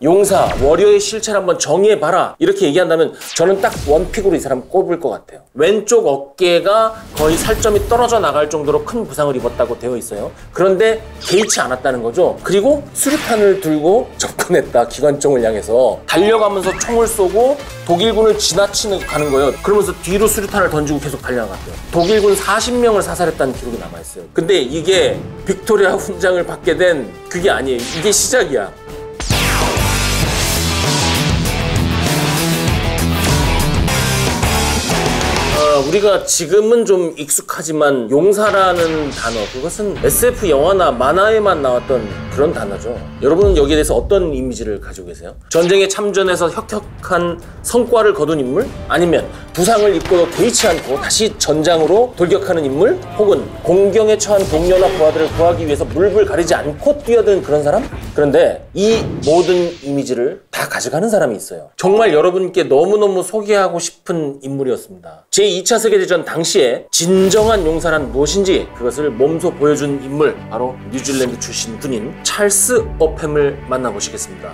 용사, 워리어의 실체를 한번 정의해봐라 이렇게 얘기한다면 저는 딱 원픽으로 이 사람 꼽을 것 같아요. 왼쪽 어깨가 거의 살점이 떨어져 나갈 정도로 큰 부상을 입었다고 되어 있어요. 그런데 개의치 않았다는 거죠. 그리고 수류탄을 들고 접근했다. 기관총을 향해서 달려가면서 총을 쏘고 독일군을 지나치는 가는 거예요. 그러면서 뒤로 수류탄을 던지고 계속 달려나갔대요. 독일군 40명을 사살했다는 기록이 남아있어요. 근데 이게 빅토리아 훈장을 받게 된 그게 아니에요. 이게 시작이야. 우리가 지금은 좀 익숙하지만 용사라는 단어, 그것은 SF 영화나 만화에만 나왔던 그런 단어죠. 여러분은 여기에 대해서 어떤 이미지를 가지고 계세요? 전쟁에 참전해서 혁혁한 성과를 거둔 인물? 아니면 부상을 입고도 개의치 않고 다시 전장으로 돌격하는 인물? 혹은 공경에 처한 동료나 부하들을 구하기 위해서 물불 가리지 않고 뛰어드는 그런 사람? 그런데 이 모든 이미지를 다 가져가는 사람이 있어요. 정말 여러분께 너무너무 소개하고 싶은 인물이었습니다. 제2차 세계대전 당시에 진정한 용사란 무엇인지 그것을 몸소 보여준 인물, 바로 뉴질랜드 출신 군인 찰스 어팸을 만나보시겠습니다.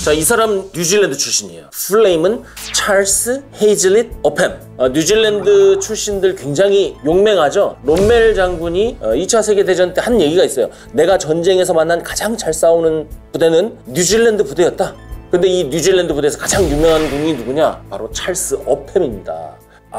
자, 이 사람 뉴질랜드 출신이에요. 풀네임은 찰스 헤이즐릿 어팸. 뉴질랜드 출신들 굉장히 용맹하죠. 롬멜 장군이 2차 세계대전 때 한 얘기가 있어요. 내가 전쟁에서 만난 가장 잘 싸우는 부대는 뉴질랜드 부대였다. 근데 이 뉴질랜드 부대에서 가장 유명한 군인이 누구냐? 바로 찰스 어팸입니다.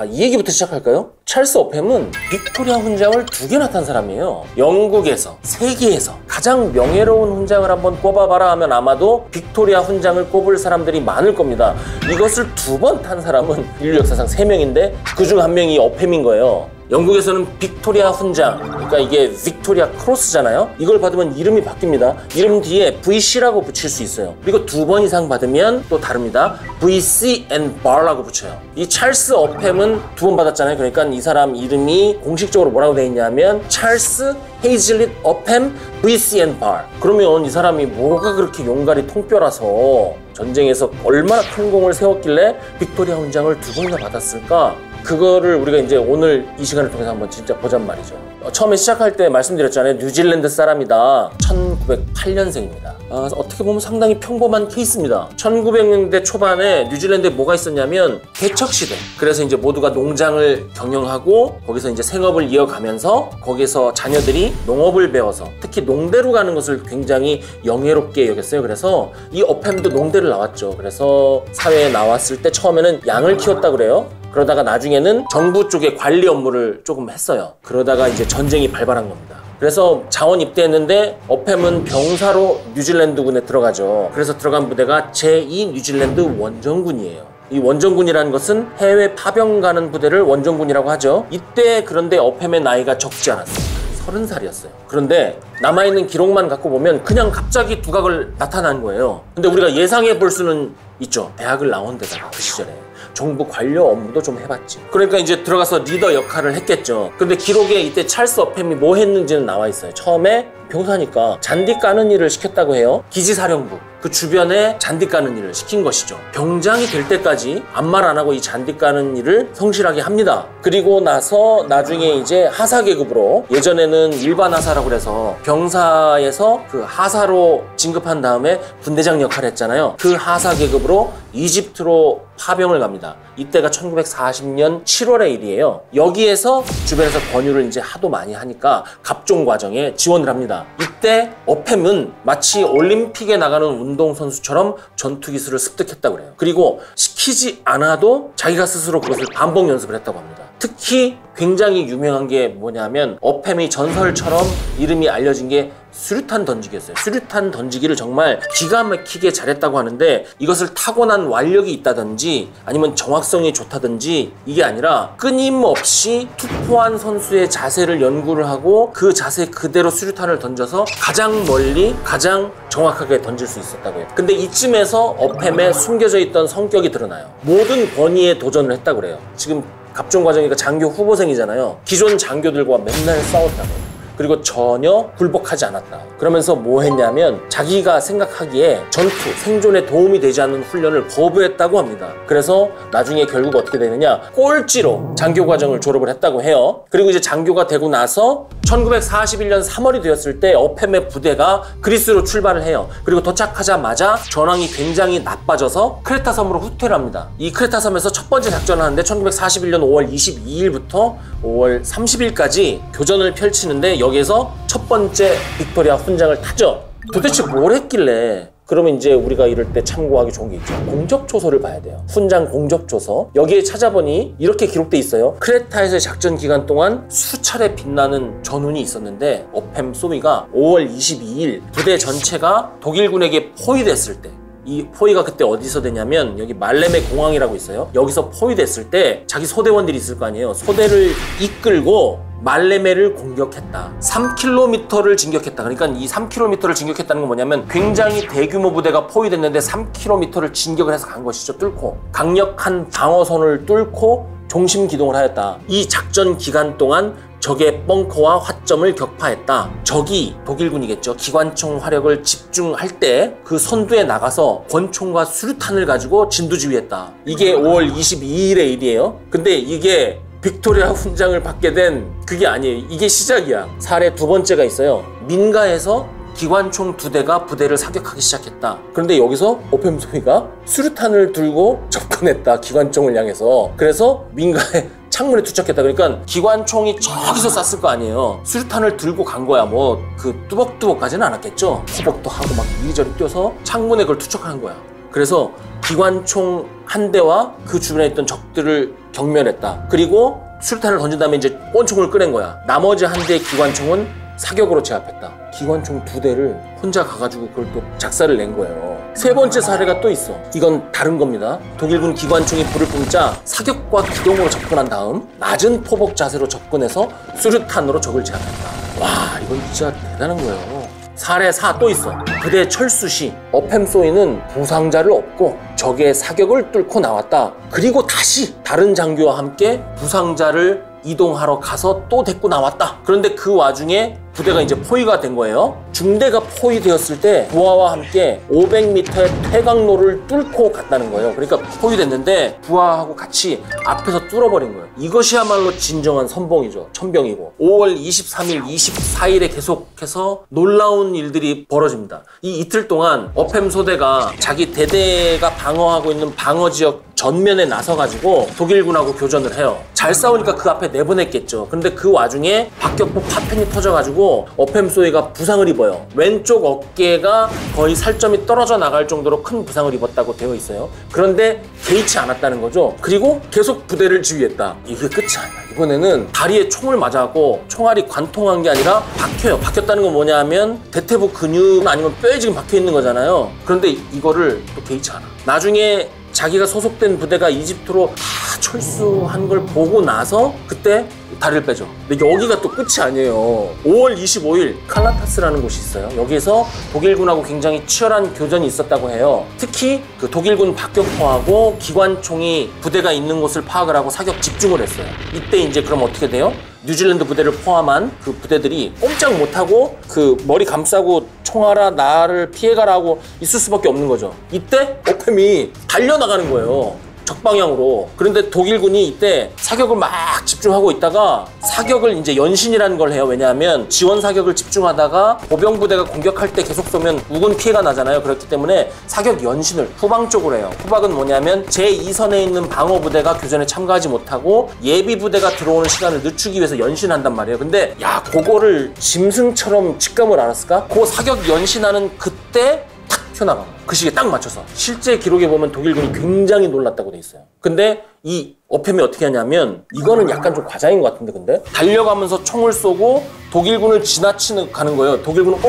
이 얘기부터 시작할까요? 찰스 어팸은 빅토리아 훈장을 2개나 탄 사람이에요. 영국에서, 세계에서 가장 명예로운 훈장을 한번 꼽아봐라 하면 아마도 빅토리아 훈장을 꼽을 사람들이 많을 겁니다. 이것을 2번 탄 사람은 인류 역사상 3명인데 그중 1명이 어팸인 거예요. 영국에서는 빅토리아 훈장, 그러니까 이게 빅토리아 크로스잖아요. 이걸 받으면 이름이 바뀝니다. 이름 뒤에 VC라고 붙일 수 있어요. 그리고 2번 이상 받으면 또 다릅니다. VC and bar라고 붙여요. 이 찰스 어팸은 2번 받았잖아요. 그러니까 이 사람 이름이 공식적으로 뭐라고 되어 있냐면 찰스 헤이즐릿 어팸 VC and bar. 그러면 이 사람이 뭐가 그렇게 용가리 통뼈라서 전쟁에서 얼마나 큰 공을 세웠길래 빅토리아 훈장을 2번이나 받았을까? 그거를 우리가 이제 오늘 이 시간을 통해서 한번 진짜 보잔 말이죠. 처음에 시작할 때 말씀드렸잖아요. 뉴질랜드 사람이다. 1908년생입니다. 어떻게 보면 상당히 평범한 케이스입니다. 1900년대 초반에 뉴질랜드에 뭐가 있었냐면 개척시대. 그래서 이제 모두가 농장을 경영하고 거기서 이제 생업을 이어가면서 거기서 자녀들이 농업을 배워서 특히 농대로 가는 것을 굉장히 영예롭게 여겼어요. 그래서 이 어팸도 농대를 나왔죠. 그래서 사회에 나왔을 때 처음에는 양을 키웠다 그래요. 그러다가 나중에는 정부 쪽의 관리 업무를 조금 했어요. 그러다가 이제 전쟁이 발발한 겁니다. 그래서 자원 입대했는데 어팸은 병사로 뉴질랜드군에 들어가죠. 그래서 들어간 부대가 제2 뉴질랜드 원정군이에요. 이 원정군이라는 것은 해외 파병 가는 부대를 원정군이라고 하죠. 이때 그런데 어팸의 나이가 적지 않았어요. 30살이었어요. 그런데 남아있는 기록만 갖고 보면 그냥 갑자기 두각을 나타난 거예요. 근데 우리가 예상해 볼 수는 있죠. 대학을 나온 데다가 그 시절에 정부 관료 업무도 좀 해봤지. 그러니까 이제 들어가서 리더 역할을 했겠죠. 근데 기록에 이때 찰스 어팸이 뭐 했는지는 나와 있어요. 처음에 병사니까 잔디 까는 일을 시켰다고 해요. 기지사령부 그 주변에 잔디 까는 일을 시킨 것이죠. 병장이 될 때까지 아무 말 안 하고 이 잔디 까는 일을 성실하게 합니다. 그리고 나서 나중에 이제 하사 계급으로, 예전에는 일반 하사라고 그래서 병사에서 그 하사로 진급한 다음에 분대장 역할을 했잖아요. 그 하사 계급으로 이집트로 파병을 갑니다. 이때가 1940년 7월의 일이에요. 여기에서 주변에서 권유를 이제 하도 많이 하니까 갑종 과정에 지원을 합니다. 이때 어팸은 마치 올림픽에 나가는 운동선수처럼 전투기술을 습득했다고 그래요. 그리고 시키지 않아도 자기가 스스로 그것을 반복 연습을 했다고 합니다. 특히 굉장히 유명한 게 뭐냐면 어팸의 전설처럼 이름이 알려진 게 수류탄 던지기였어요. 수류탄 던지기를 정말 기가 막히게 잘했다고 하는데 이것을 타고난 완력이 있다든지 아니면 정확성이 좋다든지 이게 아니라 끊임없이 투포한 선수의 자세를 연구를 하고 그 자세 그대로 수류탄을 던져서 가장 멀리 가장 정확하게 던질 수 있었다고 해요. 근데 이쯤에서 어팸에 숨겨져 있던 성격이 드러나요. 모든 권위에 도전을 했다고 그래요. 지금 갑종 과정이니까 장교 후보생이잖아요. 기존 장교들과 맨날 싸웠다고 해요. 그리고 전혀 굴복하지 않았다. 그러면서 뭐 했냐면 자기가 생각하기에 전투, 생존에 도움이 되지 않는 훈련을 거부했다고 합니다. 그래서 나중에 결국 어떻게 되느냐, 꼴찌로 장교 과정을 졸업을 했다고 해요. 그리고 이제 장교가 되고 나서 1941년 3월이 되었을 때 어팸의 부대가 그리스로 출발을 해요. 그리고 도착하자마자 전황이 굉장히 나빠져서 크레타 섬으로 후퇴를 합니다. 이 크레타 섬에서 첫 번째 작전을 하는데 1941년 5월 22일부터 5월 30일까지 교전을 펼치는데 여기에서 첫 번째 빅토리아 훈장을 타죠. 도대체 뭘 했길래, 그러면 이제 우리가 이럴 때 참고하기 좋은 게 있죠. 공적조서를 봐야 돼요. 훈장 공적조서. 여기에 찾아보니 이렇게 기록돼 있어요. 크레타에서의 작전 기간 동안 수차례 빛나는 전운이 있었는데 어팸 소위가 5월 22일 부대 전체가 독일군에게 포위됐을 때, 이 포위가 그때 어디서 되냐면 여기 말레메 공항이라고 있어요. 여기서 포위됐을 때 자기 소대원들이 있을 거 아니에요. 소대를 이끌고 말레메를 공격했다. 3km를 진격했다. 그러니까 이 3km를 진격했다는 건 뭐냐면 굉장히 대규모 부대가 포위됐는데 3km를 진격을 해서 간 것이죠. 뚫고 강력한 방어선을 뚫고 종심 기동을 하였다. 이 작전 기간 동안 적의 벙커와 화점을 격파했다. 적이 독일군이겠죠. 기관총 화력을 집중할 때 그 선두에 나가서 권총과 수류탄을 가지고 진두지휘했다. 이게 5월 22일의 일이에요. 근데 이게 빅토리아 훈장을 받게 된 그게 아니에요. 이게 시작이야. 사례 두 번째가 있어요. 민가에서 기관총 2대가 부대를 사격하기 시작했다. 그런데 여기서 어팸 소위가 수류탄을 들고 접근했다. 기관총을 향해서. 그래서 민가에 창문에 투척했다. 그러니까 기관총이 저기서 쐈을 거 아니에요. 수류탄을 들고 간 거야. 뭐 그 뚜벅뚜벅까지는 않았겠죠. 호복도 하고 막 이리저리 뛰어서 창문에 그걸 투척한 거야. 그래서 기관총 한 대와 그 주변에 있던 적들을 경멸했다. 그리고 수류탄을 던진 다음에 이제 권총을 꺼낸 거야. 나머지 한 대의 기관총은 사격으로 제압했다. 기관총 2대를 혼자 가가지고 그걸 또 작사를 낸 거예요. 세 번째 사례가 또 있어. 이건 다른 겁니다. 독일군 기관총이 불을 뿜자 사격과 기동으로 접근한 다음 낮은 포복 자세로 접근해서 수류탄으로 적을 제압했다. 와, 이건 진짜 대단한 거예요. 사례 4 또 있어. 부대 철수 시 어팸 소위는 부상자를 얻고 적의 사격을 뚫고 나왔다. 그리고 다시 다른 장교와 함께 부상자를 이동하러 가서 또 데리고 나왔다. 그런데 그 와중에 부대가 이제 포위가 된 거예요. 중대가 포위되었을 때 부하와 함께 500m의 퇴강로를 뚫고 갔다는 거예요. 그러니까 포위됐는데 부하하고 같이 앞에서 뚫어버린 거예요. 이것이야말로 진정한 선봉이죠. 천병이고. 5월 23일, 24일에 계속해서 놀라운 일들이 벌어집니다. 이 이틀 동안 어팸 소대가 자기 대대가 방어하고 있는 방어지역 전면에 나서가지고 독일군하고 교전을 해요. 잘 싸우니까 그 앞에 내보냈겠죠. 근데 그 와중에 박격포 파편이 터져가지고 어팸 소위가 부상을 입어요. 왼쪽 어깨가 거의 살점이 떨어져 나갈 정도로 큰 부상을 입었다고 되어 있어요. 그런데 개의치 않았다는 거죠. 그리고 계속 부대를 지휘했다. 이게 끝이 아니야. 이번에는 다리에 총을 맞아갖고 총알이 관통한 게 아니라 박혀요. 박혔다는 건 뭐냐 하면 대퇴부 근육 아니면 뼈에 지금 박혀 있는 거잖아요. 그런데 이거를 또 개의치 않아. 나중에 자기가 소속된 부대가 이집트로 다 철수한 걸 보고 나서 그때 다리를 빼죠. 근데 여기가 또 끝이 아니에요. 5월 25일 칼라타스라는 곳이 있어요. 여기에서 독일군하고 굉장히 치열한 교전이 있었다고 해요. 특히 그 독일군 박격포하고 기관총이 부대가 있는 곳을 파악을 하고 사격 집중을 했어요. 이때 이제 그럼 어떻게 돼요? 뉴질랜드 부대를 포함한 그 부대들이 꼼짝 못하고 그 머리 감싸고 총알아 나를 피해가라고 있을 수밖에 없는 거죠. 이때 어팸이 달려나가는 거예요. 적방향으로. 그런데 독일군이 이때 사격을 막 집중하고 있다가 사격을 이제 연신이라는 걸 해요. 왜냐하면 지원 사격을 집중하다가 보병부대가 공격할 때 계속 쏘면 우군 피해가 나잖아요. 그렇기 때문에 사격 연신을 후방 쪽으로 해요. 후방은 뭐냐면 제2선에 있는 방어부대가 교전에 참가하지 못하고 예비부대가 들어오는 시간을 늦추기 위해서 연신한단 말이에요. 근데 야, 그거를 짐승처럼 직감을 알았을까? 그 사격 연신하는 그때 탁 튀어나간 거예요. 그 시기에 딱 맞춰서. 실제 기록에 보면 독일군이 굉장히 놀랐다고 돼 있어요. 근데 이 어팸이 어떻게 하냐면, 이거는 약간 좀 과장인 것 같은데, 근데 달려가면서 총을 쏘고 독일군을 지나치는 가는 거예요. 독일군은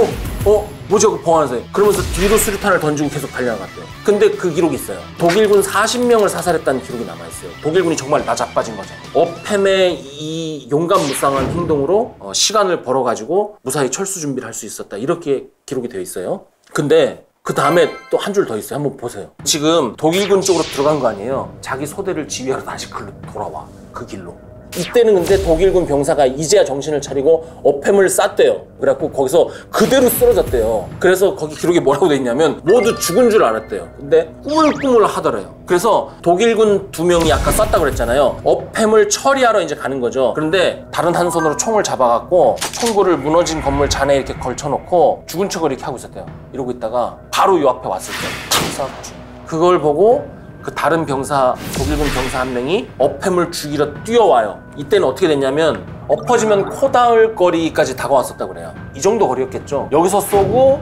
뭐지? 그 봉하면서 그러면서 뒤로 수류탄을 던지고 계속 달려나갔대요. 근데 그 기록이 있어요. 독일군 40명을 사살했다는 기록이 남아있어요. 독일군이 정말 나자빠진 거죠. 어팸의 이 용감무쌍한 행동으로 시간을 벌어가지고 무사히 철수 준비를 할 수 있었다. 이렇게 기록이 되어 있어요. 근데 그 다음에 또 한 줄 더 있어요. 한번 보세요. 지금 독일군 쪽으로 들어간 거 아니에요. 자기 소대를 지휘하러 다시 글로 돌아와. 그 길로. 이때는 근데 독일군 병사가 이제야 정신을 차리고 어팸을 쐈대요. 그래갖고 거기서 그대로 쓰러졌대요. 그래서 거기 기록에 뭐라고 돼 있냐면 모두 죽은 줄 알았대요. 근데 꾸물꾸물 하더래요. 그래서 독일군 2명이 아까 쐈다고 그랬잖아요. 어팸을 처리하러 이제 가는 거죠. 그런데 다른 한 손으로 총을 잡아갖고 총구를 무너진 건물 잔에 이렇게 걸쳐놓고 죽은 척을 이렇게 하고 있었대요. 이러고 있다가 바로 요 앞에 왔을 때 탁 쏴. 그걸 보고 그 다른 병사, 독일군 병사 한 명이 어팸을 죽이러 뛰어와요. 이때는 어떻게 됐냐면 엎어지면 코 닿을 거리까지 다가왔었다고 그래요. 이 정도 거리였겠죠. 여기서 쏘고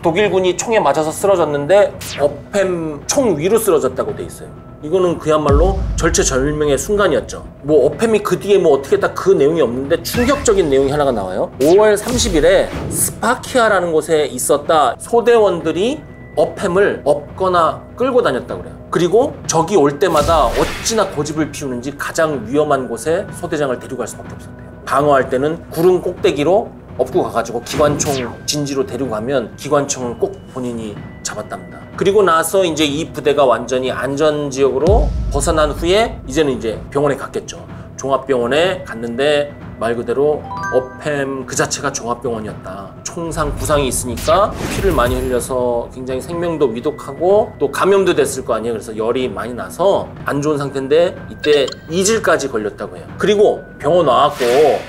독일군이 총에 맞아서 쓰러졌는데 어팸 총 위로 쓰러졌다고 돼 있어요. 이거는 그야말로 절체절명의 순간이었죠. 뭐 어팸이 그 뒤에 뭐 어떻게 딱 그 내용이 없는데 충격적인 내용이 하나가 나와요. 5월 30일에 스파키아라는 곳에 있었다. 소대원들이 어팸을 업거나 끌고 다녔다고 그래요. 그리고 적이 올 때마다 어찌나 고집을 피우는지 가장 위험한 곳에 소대장을 데리고 갈 수밖에 없었대요. 방어할 때는 구름 꼭대기로 업고 가가지고 기관총 진지로 데리고 가면 기관총을 꼭 본인이 잡았답니다. 그리고 나서 이제 이 부대가 완전히 안전지역으로 벗어난 후에 이제는 이제 병원에 갔겠죠. 종합병원에 갔는데 말 그대로 어팸 그 자체가 종합병원이었다. 총상 부상이 있으니까 피를 많이 흘려서 굉장히 생명도 위독하고 또 감염도 됐을 거 아니에요. 그래서 열이 많이 나서 안 좋은 상태인데 이때 이질까지 걸렸다고 해요. 그리고 병원 와갖고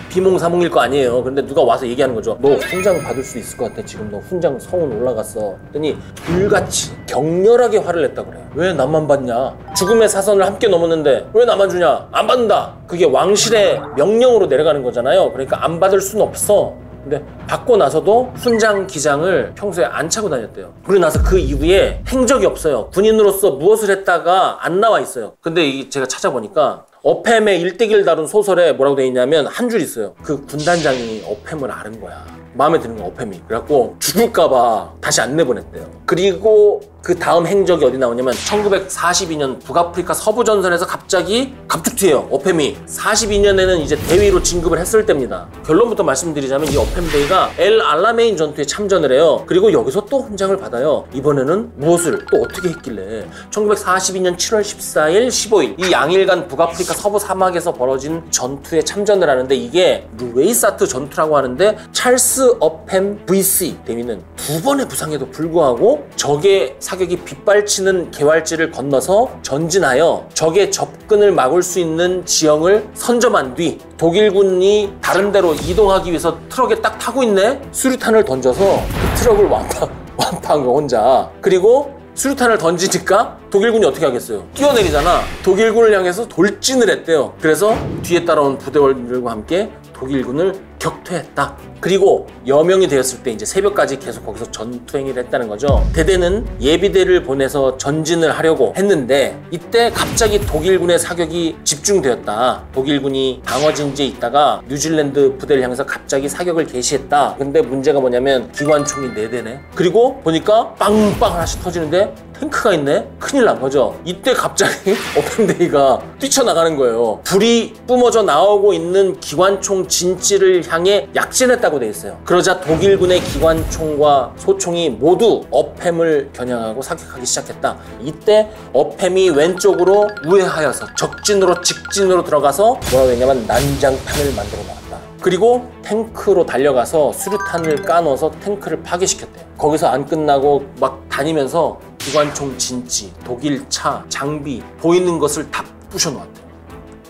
비몽사몽일 거 아니에요. 근데 누가 와서 얘기하는 거죠. 너 훈장 받을 수 있을 것 같아. 지금 너 훈장 서운 올라갔어. 그랬더니 불같이 격렬하게 화를 냈다고 그래요. 왜 나만 받냐? 죽음의 사선을 함께 넘었는데 왜 나만 주냐? 안 받는다. 그게 왕실의 명령으로 내려가는 거잖아요. 그러니까 안 받을 수는 없어. 근데 받고 나서도 훈장 기장을 평소에 안 차고 다녔대요. 그리고 나서 그 이후에 행적이 없어요. 군인으로서 무엇을 했다가 안 나와 있어요. 근데 이 제가 찾아보니까 어팸의 일대기를 다룬 소설에 뭐라고 돼 있냐면 한 줄 있어요. 그 군단장이 어팸을 앓은 거야. 마음에 드는 거 어팸이. 그래갖고 죽을까봐 다시 안 내보냈대요. 그리고 그 다음 행적이 어디 나오냐면 1942년 북아프리카 서부전선에서 갑자기 갑툭튀해요. 어팸이. 42년에는 이제 대위로 진급을 했을 때입니다. 결론부터 말씀드리자면 이 어팸대위가 엘 알라메인 전투에 참전을 해요. 그리고 여기서 또 훈장을 받아요. 이번에는 무엇을 또 어떻게 했길래 1942년 7월 14일 15일 이 양일간 북아프리카 서부 사막에서 벌어진 전투에 참전을 하는데 이게 루웨이사트 전투라고 하는데 찰스 어팸 VC 대위는 2번의 부상에도 불구하고 적의 사격이 빗발치는 개활지를 건너서 전진하여 적의 접근을 막을 수 있는 지형을 선점한 뒤 독일군이 다른 데로 이동하기 위해서 트럭에 딱 타고 있네? 수류탄을 던져서 그 트럭을 완파한 거 혼자. 그리고 수류탄을 던지니까 독일군이 어떻게 하겠어요? 뛰어내리잖아. 독일군을 향해서 돌진을 했대요. 그래서 뒤에 따라온 부대원들과 함께 독일군을 격퇴했다. 그리고 여명이 되었을 때 이제 새벽까지 계속 거기서 전투 행위를 했다는 거죠. 대대는 예비대를 보내서 전진을 하려고 했는데 이때 갑자기 독일군의 사격이 집중되었다. 독일군이 방어진지에 있다가 뉴질랜드 부대를 향해서 갑자기 사격을 개시했다. 근데 문제가 뭐냐면 기관총이 4대네. 그리고 보니까 빵빵 하나씩 터지는데 탱크가 있네? 큰일 난 거죠. 이때 갑자기 어팸대위가 뛰쳐나가는 거예요. 불이 뿜어져 나오고 있는 기관총 진지를 향해 약진했다고 돼 있어요. 그러자 독일군의 기관총과 소총이 모두 어팸을 겨냥하고 사격하기 시작했다. 이때 어팸이 왼쪽으로 우회하여서 적진으로 직진으로 들어가서 뭐라고 했냐면 난장판을 만들어 나왔다. 그리고 탱크로 달려가서 수류탄을 까넣어서 탱크를 파괴시켰대요. 거기서 안 끝나고 막 다니면서 기관총 진지, 독일 차, 장비 보이는 것을 다 부셔놓았대요.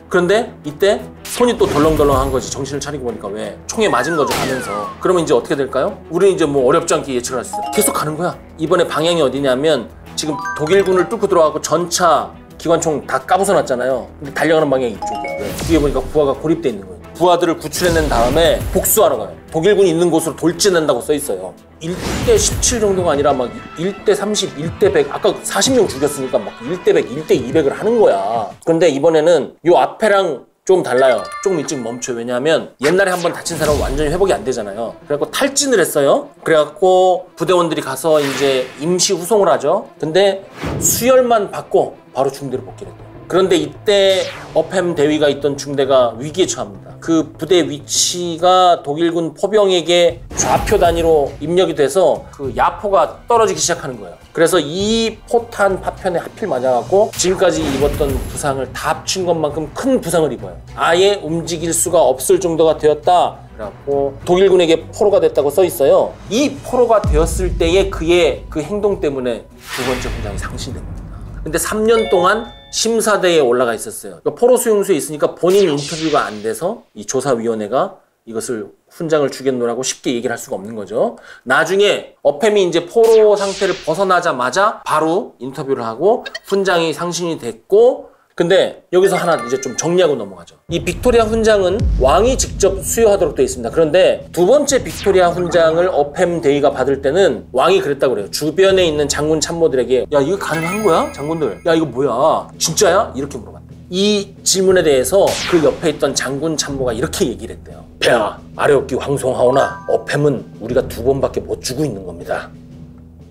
그런데 이때 손이 또 덜렁덜렁한 거지. 정신을 차리고 보니까 왜 총에 맞은 거죠 가면서. 그러면 이제 어떻게 될까요? 우리는 이제 뭐 어렵지 않게 예측을 할 수 있어요. 계속 가는 거야. 이번에 방향이 어디냐면 지금 독일군을 뚫고 들어가고 전차 기관총 다 까부숴놨잖아요. 근데 달려가는 방향이 이쪽이야. 왜? 뒤에 보니까 부하가 고립돼 있는 거예요. 부하들을 구출해낸 다음에 복수하러 가요. 독일군이 있는 곳으로 돌진한다고 써 있어요. 1대 17 정도가 아니라 막 1대 30, 1대 100 아까 40명 죽였으니까 막 1대 100, 1대 200을 하는 거야. 근데 이번에는 요 앞에랑 좀 달라요. 조금 일찍 멈춰요. 왜냐하면 옛날에 한번 다친 사람은 완전히 회복이 안 되잖아요. 그래갖고 탈진을 했어요. 그래갖고 부대원들이 가서 이제 임시 후송을 하죠. 근데 수혈만 받고 바로 중대로 복귀를 했대요. 그런데 이때 어팸 대위가 있던 중대가 위기에 처합니다. 그 부대 위치가 독일군 포병에게 좌표 단위로 입력이 돼서 그 야포가 떨어지기 시작하는 거예요. 그래서 이 포탄 파편에 하필 맞아갖고 지금까지 입었던 부상을 다 합친 것만큼 큰 부상을 입어요. 아예 움직일 수가 없을 정도가 되었다 라고 독일군에게 포로가 됐다고 써 있어요. 이 포로가 되었을 때의 그의 그 행동 때문에 두 번째 훈장이 상실됩니다. 근데 3년 동안 심사대에 올라가 있었어요. 그러니까 포로 수용소에 있으니까 본인 인터뷰가 안 돼서 이 조사위원회가 이것을 훈장을 주겠노라고 쉽게 얘기를 할 수가 없는 거죠. 나중에 어팸이 이제 포로 상태를 벗어나자마자 바로 인터뷰를 하고 훈장이 상신이 됐고, 근데 여기서 하나 이제 좀 정리하고 넘어가죠. 이 빅토리아 훈장은 왕이 직접 수여하도록 되어 있습니다. 그런데 두 번째 빅토리아 훈장을 어팸 대위가 받을 때는 왕이 그랬다고 그래요. 주변에 있는 장군 참모들에게 야 이거 가능한 거야? 장군들 야 이거 뭐야? 진짜야? 이렇게 물어봤대요. 이 질문에 대해서 그 옆에 있던 장군 참모가 이렇게 얘기를 했대요. 폐하 아래옵기 황송하오나 어팸은 우리가 두 번밖에 못 주고 있는 겁니다.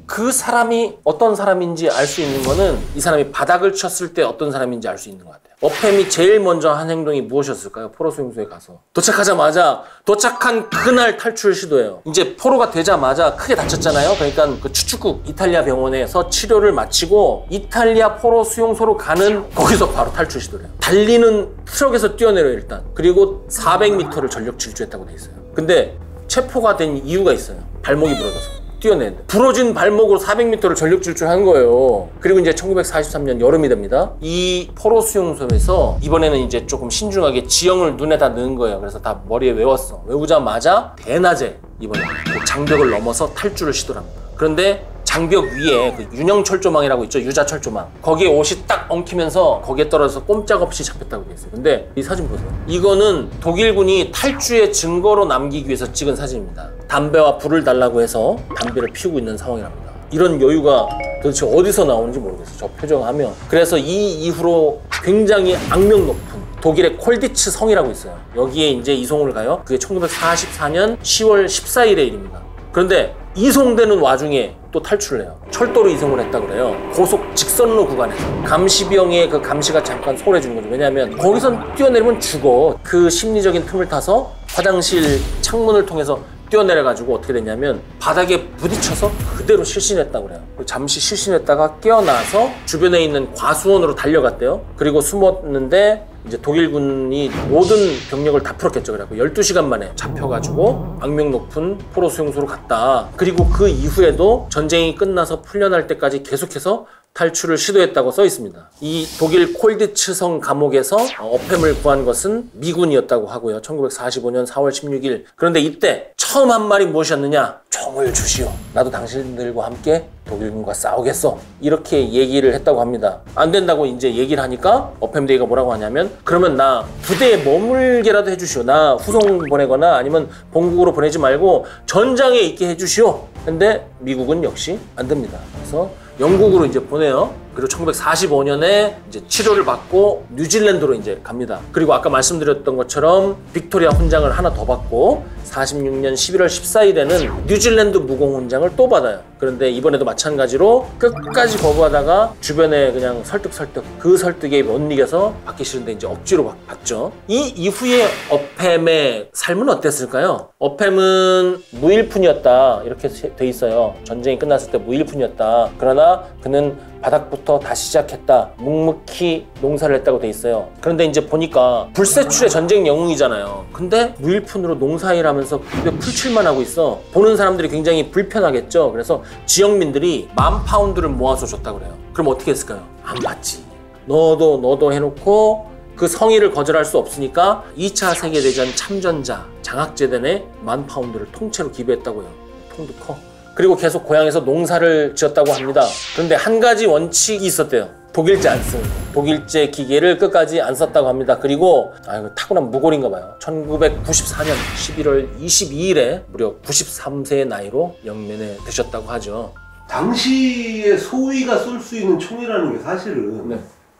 그 사람이 어떤 사람인지 알 수 있는 거는 이 사람이 바닥을 쳤을 때 어떤 사람인지 알 수 있는 것 같아요. 어팸이 제일 먼저 한 행동이 무엇이었을까요? 포로 수용소에 가서 도착하자마자 도착한 그날 탈출을 시도해요. 이제 포로가 되자마자 크게 다쳤잖아요. 그러니까 그 추축국 이탈리아 병원에서 치료를 마치고 이탈리아 포로 수용소로 가는 거기서 바로 탈출 시도를 해요. 달리는 트럭에서 뛰어내려요 일단. 그리고 400m를 전력 질주했다고 돼 있어요. 근데 체포가 된 이유가 있어요. 발목이 부러져서. 뛰어낸 부러진 발목으로 400m를 전력 질주한 거예요. 그리고 이제 1943년 여름이 됩니다. 이 포로 수용소에서 이번에는 이제 조금 신중하게 지형을 눈에다 넣은 거예요. 그래서 다 머리에 외웠어. 외우자마자 대낮에 이번에 그 장벽을 넘어서 탈출을 시도합니다. 그런데 장벽 위에 그 윤영철조망이라고 있죠. 유자철조망. 거기에 옷이 딱 엉키면서 거기에 떨어져서 꼼짝없이 잡혔다고 돼 있어요. 근데 이 사진 보세요. 이거는 독일군이 탈주의 증거로 남기기 위해서 찍은 사진입니다. 담배와 불을 달라고 해서 담배를 피우고 있는 상황이랍니다. 이런 여유가 도대체 어디서 나오는지 모르겠어요. 저 표정하면. 그래서 이 이후로 굉장히 악명 높은 독일의 콜디츠 성이라고 있어요. 여기에 이제 이송을 가요. 그게 1944년 10월 14일의 일입니다. 그런데 이송되는 와중에 또 탈출을 해요. 철도로 이송을 했다 그래요. 고속 직선로 구간에서. 감시병의 그 감시가 잠깐 소홀해 주는 거죠. 왜냐하면 거기서 뛰어내리면 죽어. 그 심리적인 틈을 타서 화장실 창문을 통해서 뛰어내려가지고 어떻게 됐냐면 바닥에 부딪혀서 그대로 실신했다고 그래요. 잠시 실신했다가 깨어나서 주변에 있는 과수원으로 달려갔대요. 그리고 숨었는데 이제 독일군이 모든 병력을 다 풀었겠죠. 그래갖고 12시간 만에 잡혀가지고 악명 높은 포로 수용소로 갔다. 그리고 그 이후에도 전쟁이 끝나서 풀려날 때까지 계속해서 탈출을 시도했다고 써 있습니다. 이 독일 콜디츠성 감옥에서 어팸을 구한 것은 미군이었다고 하고요. 1945년 4월 16일. 그런데 이때 처음 한 말이 무엇이었느냐? 총을 주시오. 나도 당신들과 함께 독일군과 싸우겠어. 이렇게 얘기를 했다고 합니다. 안 된다고 이제 얘기를 하니까 어팸 대위가 뭐라고 하냐면 그러면 나 부대에 머물게라도 해주시오. 나 후송 보내거나 아니면 본국으로 보내지 말고 전장에 있게 해주시오. 근데 미국은 역시 안 됩니다. 그래서 영국으로 이제 보내요. 그리고 1945년에 이제 치료를 받고 뉴질랜드로 이제 갑니다. 그리고 아까 말씀드렸던 것처럼 빅토리아 훈장을 하나 더 받고 46년 11월 14일에는 뉴질랜드 무공 훈장을 또 받아요. 그런데 이번에도 마찬가지로 끝까지 거부하다가 주변에 그냥 설득 그 설득에 못 이겨서 받기 싫은데 이제 억지로 받죠. 이 이후에 어팸의 삶은 어땠을까요? 어팸은 무일푼이었다 이렇게 돼 있어요. 전쟁이 끝났을 때 무일푼이었다. 그러나 그는 바닥부터 다시 시작했다. 묵묵히 농사를 했다고 돼 있어요. 그런데 이제 보니까 불세출의 전쟁 영웅이잖아요. 근데 무일푼으로 농사일 하면서 입에 풀칠만 하고 있어. 보는 사람들이 굉장히 불편하겠죠. 그래서 지역민들이 10,000파운드를 모아서 줬다고 그래요. 그럼 어떻게 했을까요? 안 받지. 너도 해놓고 그 성의를 거절할 수 없으니까 2차 세계대전 참전자 장학재단에 10,000파운드를 통째로 기부했다고 해요. 통도 커. 그리고 계속 고향에서 농사를 지었다고 합니다. 그런데 한 가지 원칙이 있었대요. 독일제 안 쓰는 거. 독일제 기계를 끝까지 안 썼다고 합니다. 그리고 이거 타고난 무골인가 봐요. 1994년 11월 22일에 무려 93세의 나이로 영면에 드셨다고 하죠. 당시에 소위가 쏠 수 있는 총이라는 게 사실은 네.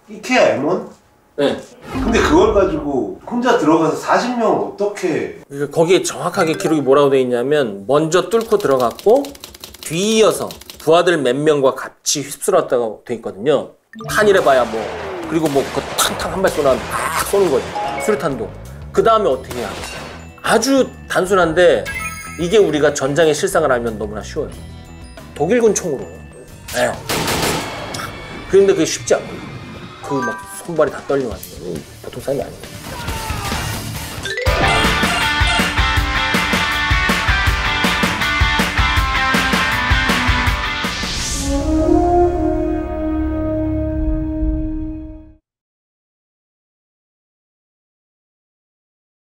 이케아 M1? 네. 근데 그걸 가지고 혼자 들어가서 40명을 어떻게... 거기에 정확하게 기록이 뭐라고 돼 있냐면 먼저 뚫고 들어갔고 뒤이어서 부하들 몇 명과 같이 휩쓸었다고 돼 있거든요. 탄이래 봐야 뭐 그리고 뭐 그 탕탕 한 발 쏘면 막 쏘는 거죠. 수류탄도. 그 다음에 어떻게 해야? 아주 단순한데 이게 우리가 전장의 실상을 알면 너무나 쉬워요. 독일군 총으로. 네. 그런데 그게 쉽지 않고 그 막 손발이 다 떨리면 보통 사람이 아니에요.